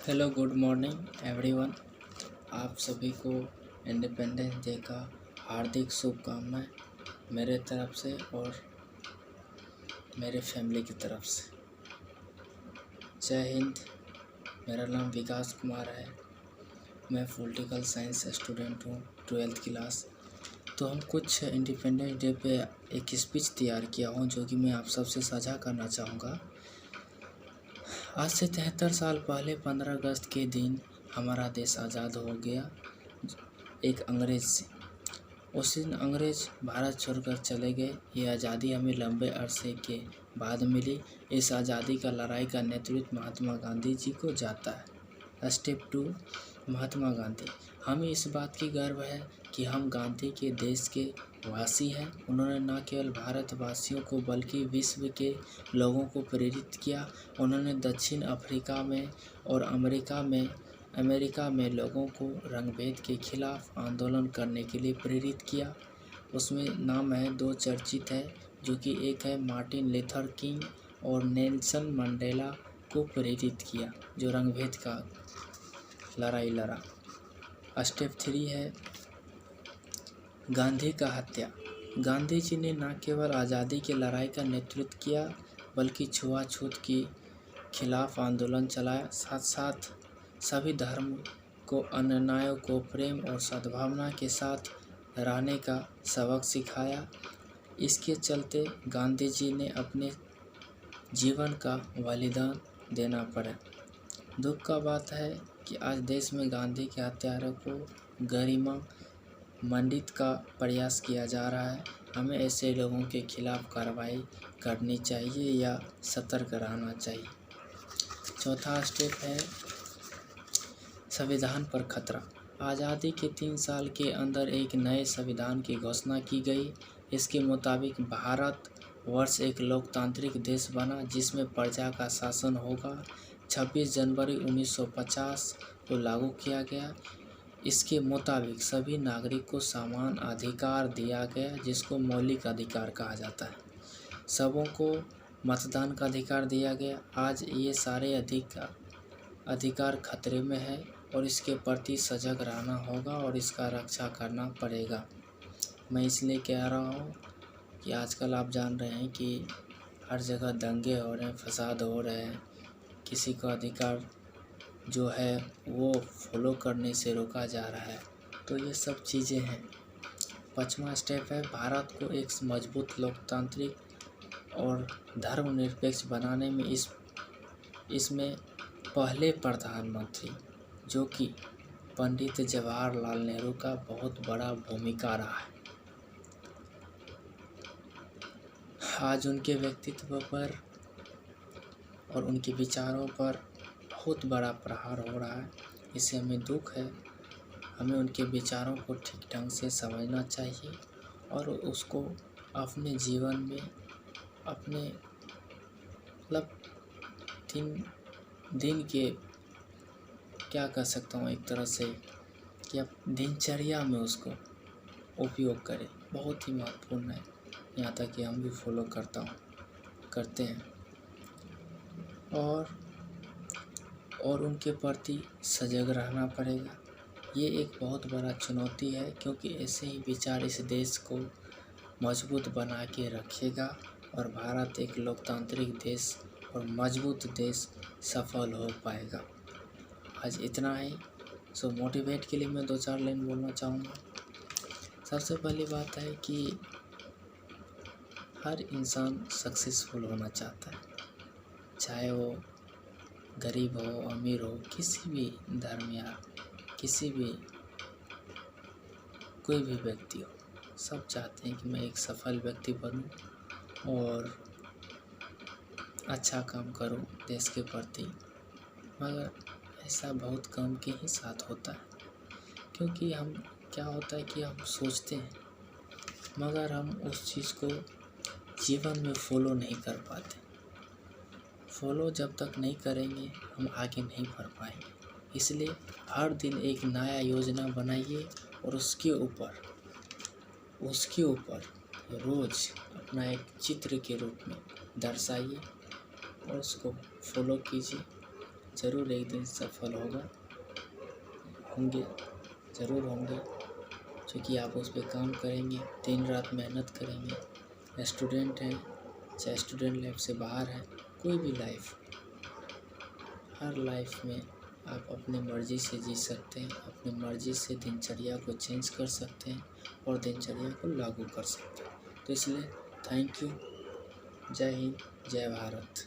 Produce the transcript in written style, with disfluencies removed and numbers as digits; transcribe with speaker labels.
Speaker 1: Hello good morning everyone. आप सभी को इंडिपेंडेंस डे का हार्दिक शुभकामनाएं मेरे तरफ से और मेरे फैमिली की तरफ से। जय हिंद। मेरा नाम विकास कुमार है। मैं पॉलिटिकल साइंस स्टूडेंट हूँ, 12th क्लास। तो हम कुछ इंडिपेंडेंस डे पे एक स्पीच तैयार किया हूँ जो कि मैं आप सबसे साझा करना चाहूँगा। आज से 73 साल पहले 15 अगस्त के दिन हमारा देश आज़ाद हो गया एक अंग्रेज़ से। उस दिन अंग्रेज़ भारत छोड़कर चले गए। ये आज़ादी हमें लंबे अरसे के बाद मिली। इस आज़ादी का लड़ाई का नेतृत्व महात्मा गांधी जी को जाता है। स्टेप 2, महात्मा गांधी। हमें इस बात की गर्व है कि हम गांधी के देश के वासी हैं। उन्होंने न केवल भारतवासियों को बल्कि विश्व के लोगों को प्रेरित किया। उन्होंने दक्षिण अफ्रीका में और अमेरिका में लोगों को रंगभेद के खिलाफ आंदोलन करने के लिए प्रेरित किया। उसमें नाम है, दो चर्चित है, जो कि एक है मार्टिन लूथर किंग और नेल्सन मंडेला को प्रेरित किया जो रंगभेद का लड़ाई लड़ा। स्टेप 3 है गांधी का हत्या। गांधी जी ने न केवल आज़ादी की लड़ाई का नेतृत्व किया बल्कि छुआछूत के खिलाफ आंदोलन चलाया। साथ साथ सभी धर्म को, अन्यायों को प्रेम और सद्भावना के साथ रहने का सबक सिखाया। इसके चलते गांधी जी ने अपने जीवन का बलिदान देना पड़ा। दुख का बात है कि आज देश में गांधी के हत्यारों को गरिमा मंडित का प्रयास किया जा रहा है। हमें ऐसे लोगों के खिलाफ कार्रवाई करनी चाहिए या सतर्क रहना चाहिए। चौथा स्टेप है संविधान पर खतरा। आज़ादी के 3 साल के अंदर एक नए संविधान की घोषणा की गई। इसके मुताबिक भारत वर्ष एक लोकतांत्रिक देश बना जिसमें प्रजा का शासन होगा। 26 जनवरी 1950 को लागू किया गया। इसके मुताबिक सभी नागरिक को समान अधिकार दिया गया जिसको मौलिक अधिकार कहा जाता है। सबों को मतदान का अधिकार दिया गया। आज ये सारे अधिकार खतरे में है और इसके प्रति सजग रहना होगा और इसका रक्षा करना पड़ेगा। मैं इसलिए कह रहा हूँ कि आजकल आप जान रहे हैं कि हर जगह दंगे हो रहे हैं, फसाद हो रहे हैं। किसी का अधिकार जो है वो फॉलो करने से रोका जा रहा है। तो ये सब चीज़ें हैं। 5वां स्टेप है भारत को एक मजबूत लोकतांत्रिक और धर्मनिरपेक्ष बनाने में इसमें पहले प्रधानमंत्री जो कि पंडित जवाहरलाल नेहरू का बहुत बड़ा भूमिका रहा है। आज उनके व्यक्तित्व पर और उनके विचारों पर बहुत बड़ा प्रहार हो रहा है। इससे हमें दुख है। हमें उनके विचारों को ठीक ढंग से समझना चाहिए और उसको अपने जीवन में अपने दिन के क्या कह सकता हूँ, एक तरह से कि आप दिनचर्या में उसको उपयोग करें। बहुत ही महत्वपूर्ण है। यहाँ तक कि हम भी फॉलो करते हैं और उनके प्रति सजग रहना पड़ेगा। ये एक बहुत बड़ा चुनौती है क्योंकि ऐसे ही विचार इस देश को मजबूत बना के रखेगा और भारत एक लोकतांत्रिक देश और मजबूत देश सफल हो पाएगा। आज इतना ही। सो मोटिवेट के लिए मैं 2-4 लाइन बोलना चाहूँगा। सबसे पहली बात है कि हर इंसान सक्सेसफुल होना चाहता है, चाहे वो गरीब हो, अमीर हो, किसी भी धर्म या किसी भी कोई भी व्यक्ति हो। सब चाहते हैं कि मैं एक सफल व्यक्ति बनूं और अच्छा काम करूं देश के प्रति। मगर ऐसा बहुत कम के ही साथ होता है क्योंकि हम क्या होता है कि हम सोचते हैं मगर हम उस चीज़ को जीवन में फॉलो नहीं कर पाते। फॉलो जब तक नहीं करेंगे हम आगे नहीं बढ़ पाएंगे। इसलिए हर दिन एक नया योजना बनाइए और उसके ऊपर रोज़ अपना एक चित्र के रूप में दर्शाइए और उसको फॉलो कीजिए। ज़रूर एक दिन सफल होंगे, ज़रूर होंगे, क्योंकि आप उस पर काम करेंगे, दिन रात मेहनत करेंगे। स्टूडेंट हैं, चाहे स्टूडेंट लाइफ से बाहर है, कोई भी लाइफ, हर लाइफ में आप अपनी मर्ज़ी से जी सकते हैं, अपनी मर्ज़ी से दिनचर्या को चेंज कर सकते हैं और दिनचर्या को लागू कर सकते हैं। तो इसलिए थैंक यू। जय हिंद, जय भारत।